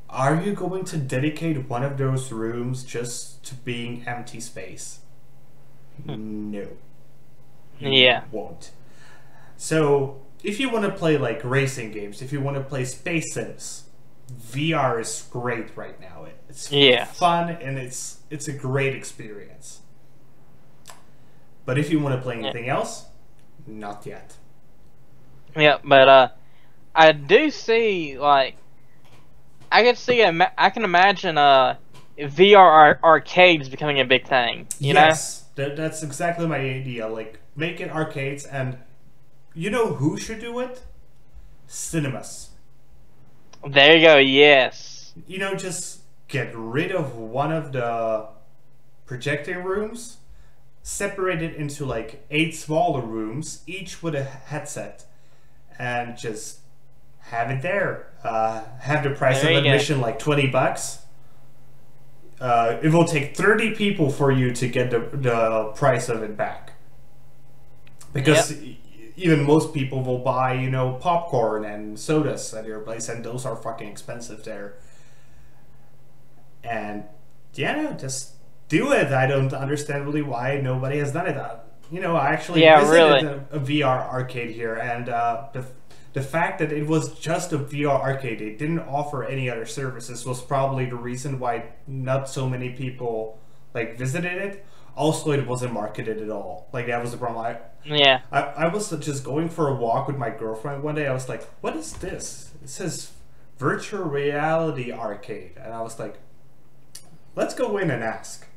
are you going to dedicate one of those rooms just to being empty space? No, you yeah, won't. So if you want to play like racing games, if you want to play space sims, VR is great right now. It's yeah, fun and it's a great experience. But if you want to play yeah, anything else, not yet. yeah. But I do see like I can see I can imagine VR arcades becoming a big thing. You know? Yes, that's exactly my idea. Like, make it arcades, and you know who should do it? Cinemas. There you go. Yes. You know, just get rid of one of the projecting rooms, separate it into like 8 smaller rooms, each with a headset, and just have it there. Have the price There of you go. admission like $20. It will take 30 people for you to get the price of it back. Because Yep. even most people will buy, you know, popcorn and sodas at your place, and those are fucking expensive there. And yeah, no, just do it. I don't understand really why nobody has done it. You know, I actually Yeah. visited Really. a VR arcade here, and the fact that it was just a VR arcade, it didn't offer any other services, was probably the reason why not so many people like visited it. Also, it wasn't marketed at all. Like, that was the problem. Yeah. I was just going for a walk with my girlfriend one day. I was like, "What is this?" It says virtual reality arcade, and I was like, "Let's go in and ask."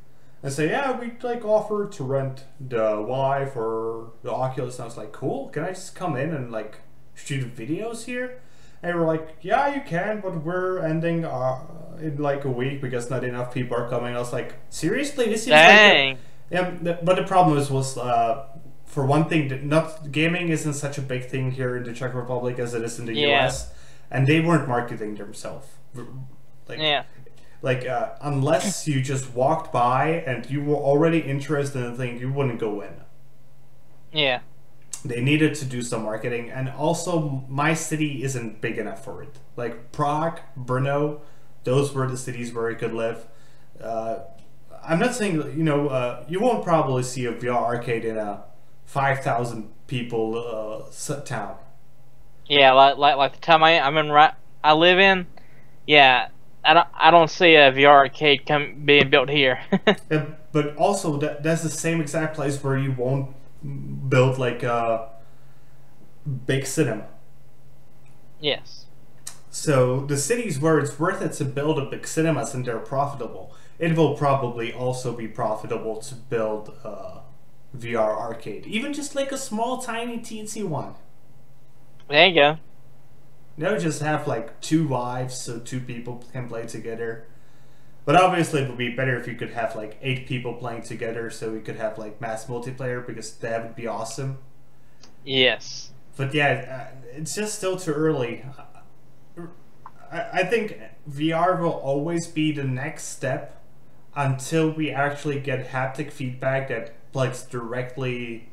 And say, "Yeah, we like offer to rent the Y for the Oculus." And I was like, "Cool. Can I just come in and like shoot videos here?" And they were like, "Yeah, you can, but we're ending in like a week because not enough people are coming." I was like, "Seriously, this seems like Dang. yeah." But the problem was for one thing, that not gaming isn't such a big thing here in the Czech Republic as it is in the Yeah. U.S. And they weren't marketing themselves. Like, Yeah. unless you just walked by and you were already interested in the thing, you wouldn't go in. Yeah. They needed to do some marketing, and also my city isn't big enough for it. Like Prague, Brno, those were the cities where you could live. I'm not saying, you know, you won't probably see a VR arcade in a 5,000 people town. Yeah. Like the time I'm in I live in. Yeah. I don't see a VR arcade being built here. But also, that's the same exact place where you won't build like a big cinema. Yes. So the cities where it's worth it to build a big cinemas and they're profitable, it will probably also be profitable to build a VR arcade, even just like a small, tiny, teensy one. There you go. You know, just have like 2 wives so 2 people can play together. But obviously, it would be better if you could have like 8 people playing together, so we could have like mass multiplayer, because that would be awesome. Yes. But yeah, it's just still too early. I think VR will always be the next step until we actually get haptic feedback that plugs directly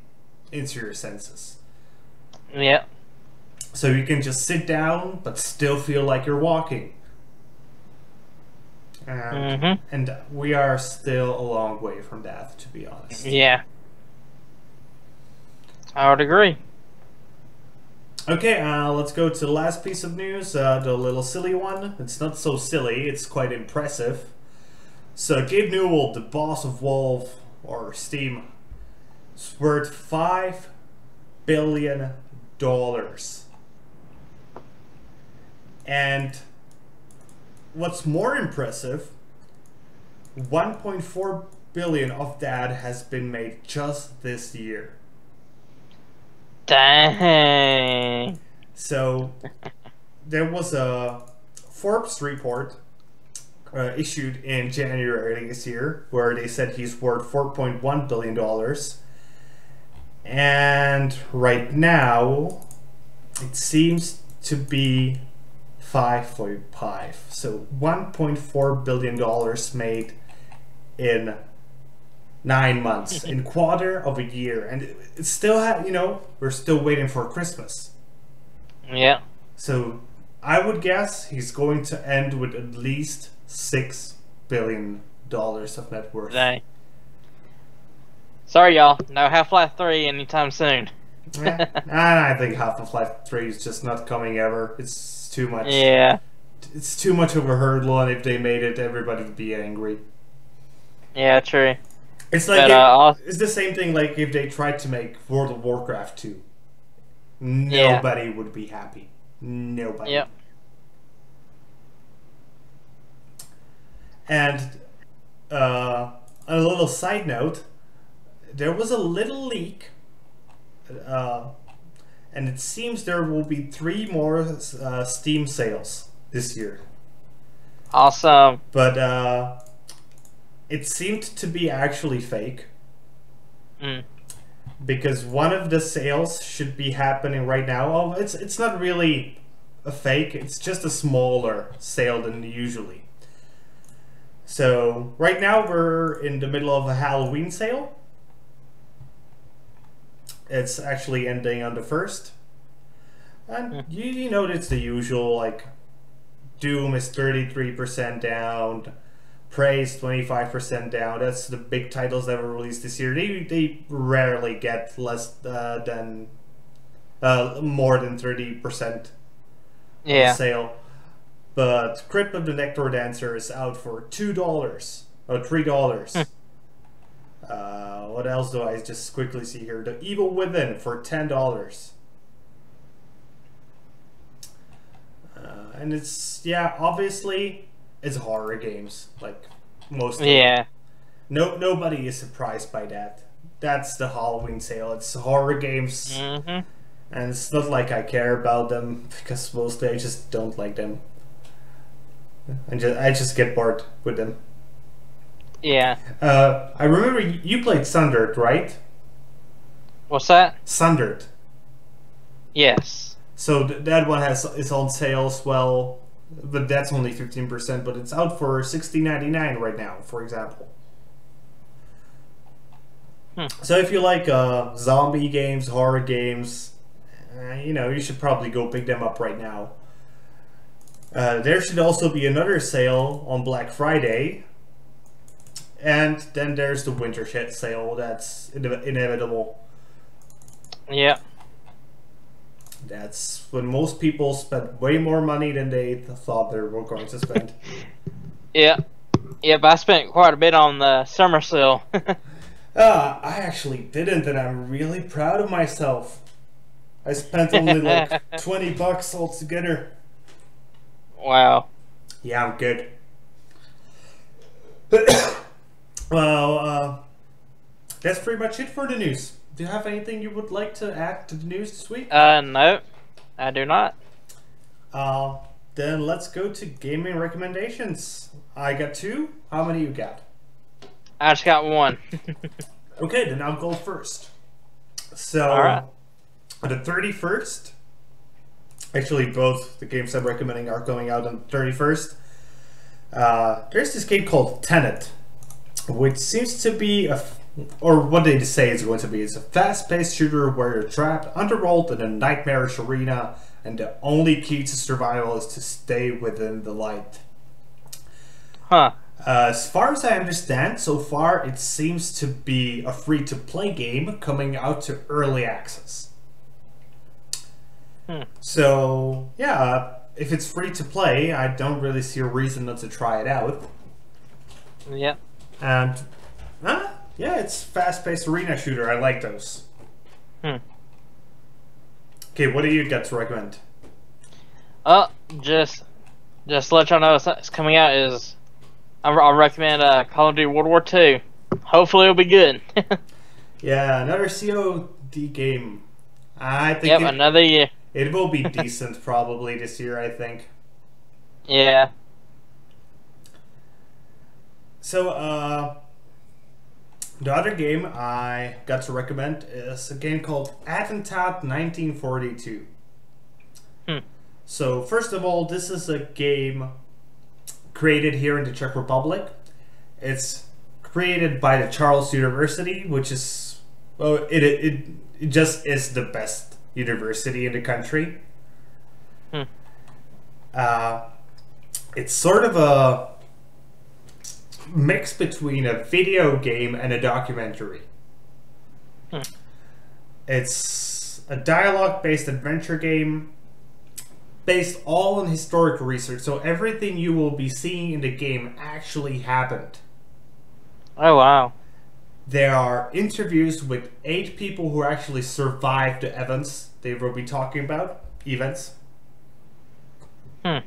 into your senses. Yeah. So you can just sit down but still feel like you're walking. And we are still a long way from that, to be honest. Yeah. I would agree. Okay, let's go to the last piece of news, the little silly one. It's not so silly, it's quite impressive. So Gabe Newell, the boss of Valve or Steam, is worth $5 billion. And what's more impressive, 1.4 billion of that has been made just this year. Dang. So there was a Forbes report issued in January this year where they said he's worth $4.1 billion. And right now, it seems to be 5.5. So $1.4 billion made in 9 months, in quarter of a year. And it's still, we're still waiting for Christmas. Yeah. So I would guess he's going to end with at least $6 billion of net worth. Dang. Sorry, y'all. No Half-Life 3 anytime soon. Yeah. I think Half-Life 3 is just not coming ever. It's too much. Yeah. It's too much of a hurdle, and if they made it, everybody would be angry. Yeah, true. It's like But, it's the same thing like if they tried to make World of Warcraft 2. Nobody would be happy. Nobody. Yep. And on a little side note, there was a little leak, and it seems there will be 3 more Steam sales this year. Awesome. But it seemed to be actually fake. Because one of the sales should be happening right now. Oh, it's not really a fake. It's just a smaller sale than usually. So right now we're in the middle of a Halloween sale. It's actually ending on the 1st. And you know it's the usual, like Doom is 33% down, Praise 25% down. That's the big titles that were released this year. They rarely get less than more than 30% sale. But Crypt of the Nectar Dancer is out for $2 or $3. What else do I just quickly see here? The Evil Within for $10. And it's, obviously it's horror games, like most of them. Nobody is surprised by that. That's the Halloween sale. It's horror games. And it's not like I care about them, because mostly I just don't like them. I just get bored with them. Yeah. I remember you played Sundered, right? What's that? Sundered. Yes. So that one is on sale as well, but that's only 15%. But it's out for $16.99 right now, for example. So if you like zombie games, horror games, you should probably go pick them up right now. There should also be another sale on Black Friday. And then there's the winter sale. That's inevitable. Yeah. That's when most people spend way more money than they thought they were going to spend. Yeah. But I spent quite a bit on the summer sale. I actually didn't, and I'm really proud of myself. I spent only like $20 altogether. Wow. Yeah, I'm good. Well, that's pretty much it for the news. Do you have anything you would like to add to the news this week? No, I do not. Then let's go to gaming recommendations. I got 2. How many you got? I just got 1. Okay, then I'll go first. So, Alright. On the 31st, actually both the games I'm recommending are going out on the 31st. There's this game called Tenet, which seems to be or what they say it's going to be. It's a fast-paced shooter where you're trapped underworld in a nightmarish arena, and the only key to survival is to stay within the light. As far as I understand, so far it seems to be a free-to-play game coming out to early access. So, yeah, if it's free to play, I don't really see a reason not to try it out. Yep. And yeah, it's fast-paced arena shooter. I like those. Hmm. Okay, what do you got to recommend? Oh, just to let y'all know it's coming out is I'll recommend Call of Duty World War II. Hopefully it'll be good. Yeah, another COD game. I think Yep, another year. it will be decent probably this year, I think. Yeah. So, the other game I got to recommend is a game called Attentat 1942. Hmm. So, first of all, this is a game created here in the Czech Republic. It's created by the Charles University, which is, well, it just is the best university in the country. Hmm. It's sort of a mix between a video game and a documentary. Hmm. It's a dialogue-based adventure game based all on historical research, so everything you will be seeing in the game actually happened. Oh wow. There are interviews with 8 people who actually survived the events they will be talking about. Events. Hmm.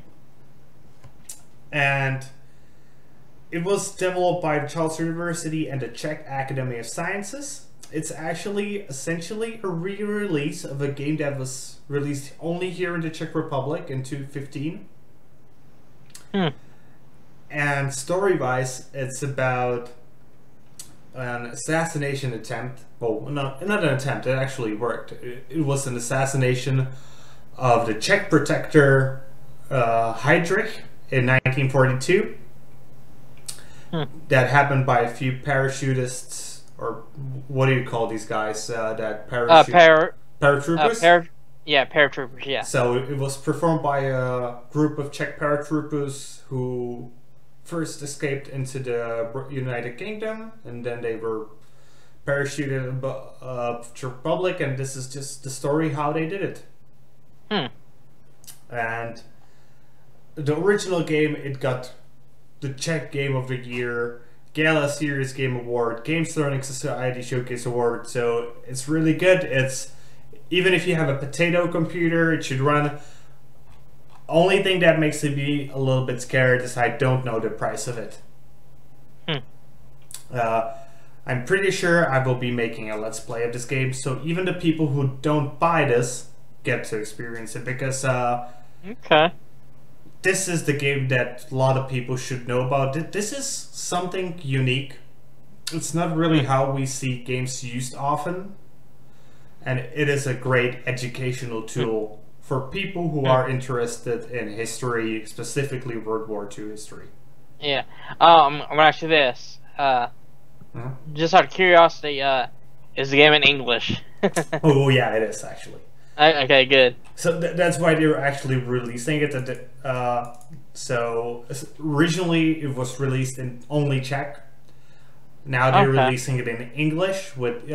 And it was developed by the Charles University and the Czech Academy of Sciences. It's actually essentially a re-release of a game that was released only here in the Czech Republic in 2015. Hmm. And story-wise, it's about an assassination attempt. Well, not an attempt, it actually worked. It was an assassination of the Czech protector Heydrich in 1942. That happened by a few parachutists, or what do you call these guys that parachute? Paratroopers? Paratroopers, yeah. So it was performed by a group of Czech paratroopers who first escaped into the United Kingdom, and then they were parachuted to Republic, and this is just the story how they did it. And the original game, it got the Czech Game of the Year, Gala Series Game Award, Games Learning Society Showcase Award, so it's really good. It's, even if you have a potato computer, it should run. Only thing that makes me be a little bit scared is I don't know the price of it. I'm pretty sure I will be making a Let's Play of this game, so even the people who don't buy this get to experience it, because Okay. this is the game that a lot of people should know about. This is something unique. It's not really how we see games used often, and it is a great educational tool for people who are interested in history, specifically World War II history. Yeah. I'm gonna ask you this. Just out of curiosity, is the game in English? Oh yeah, it is actually. Okay, good. So that's why they're actually releasing it. So originally it was released in only Czech. Now they're releasing it in English with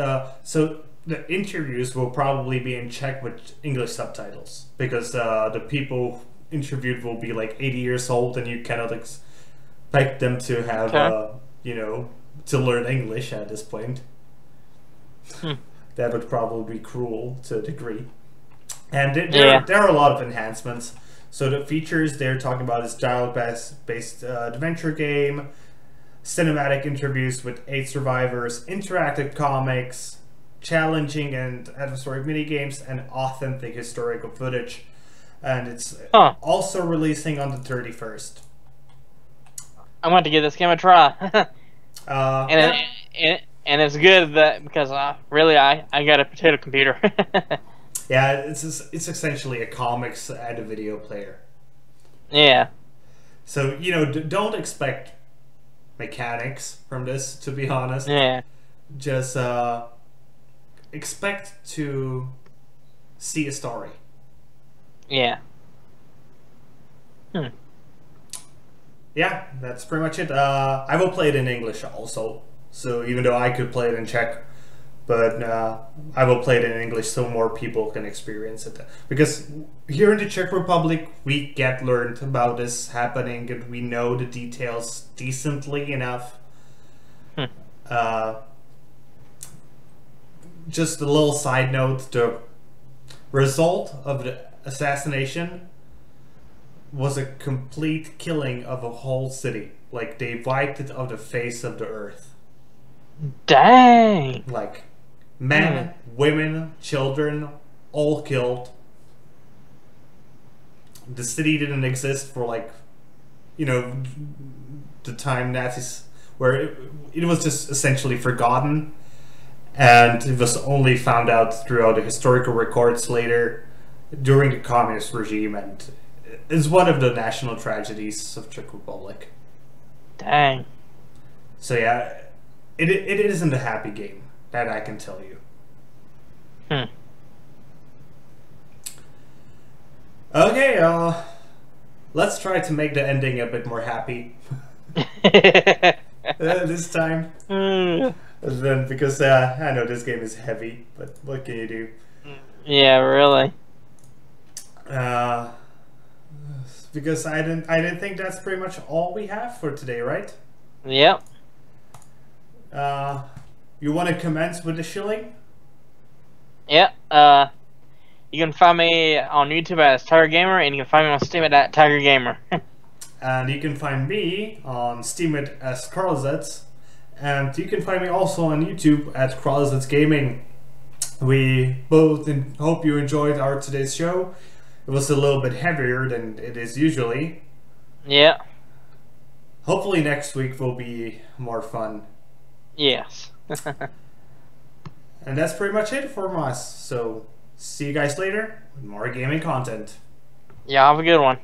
so the interviews will probably be in Czech with English subtitles, because the people interviewed will be like 80 years old, and you cannot expect them to have you know, to learn English at this point. That would probably be cruel to a degree. And there are a lot of enhancements. So the features they're talking about is dialogue-based adventure game, cinematic interviews with 8 survivors, interactive comics, challenging and adversarial minigames, and authentic historical footage. And it's also releasing on the 31st. I'm going to give this game a try. And it's good that because really I got a potato computer. Yeah, it's essentially a comics and a video player. Yeah. So, you know, don't expect mechanics from this, to be honest. Yeah. Just expect to see a story. Yeah. Yeah, that's pretty much it. I will play it in English also. So even though I could play it in Czech, but I will play it in English so more people can experience it. Because here in the Czech Republic, we get learned about this happening and we know the details decently enough. Just a little side note, the result of the assassination was a complete killing of a whole city. Like, they wiped it off the face of the earth. Dang. Like, men, women, children, all killed. The city didn't exist for, like, you know, the time Nazis, where it was just essentially forgotten. And it was only found out throughout the historical records later during the communist regime, and it's one of the national tragedies of Czech Republic. Dang. So yeah, it isn't a happy game, that I can tell you. Okay, let's try to make the ending a bit more happy this time. Then, because I know this game is heavy, but what can you do? Yeah, really. Because I didn't think that's pretty much all we have for today, right? Yep. You want to commence with the shilling? Yep. You can find me on YouTube as Tiger Gamer, and you can find me on Steam at Tiger Gamer. And you can find me on Steam as Carlzets. And you can find me also on YouTube at Carlzets Gaming. We both hope you enjoyed our today's show. It was a little bit heavier than it is usually. Yeah. Hopefully next week will be more fun. Yes. And that's pretty much it from us. So see you guys later with more gaming content. Yeah, have a good one.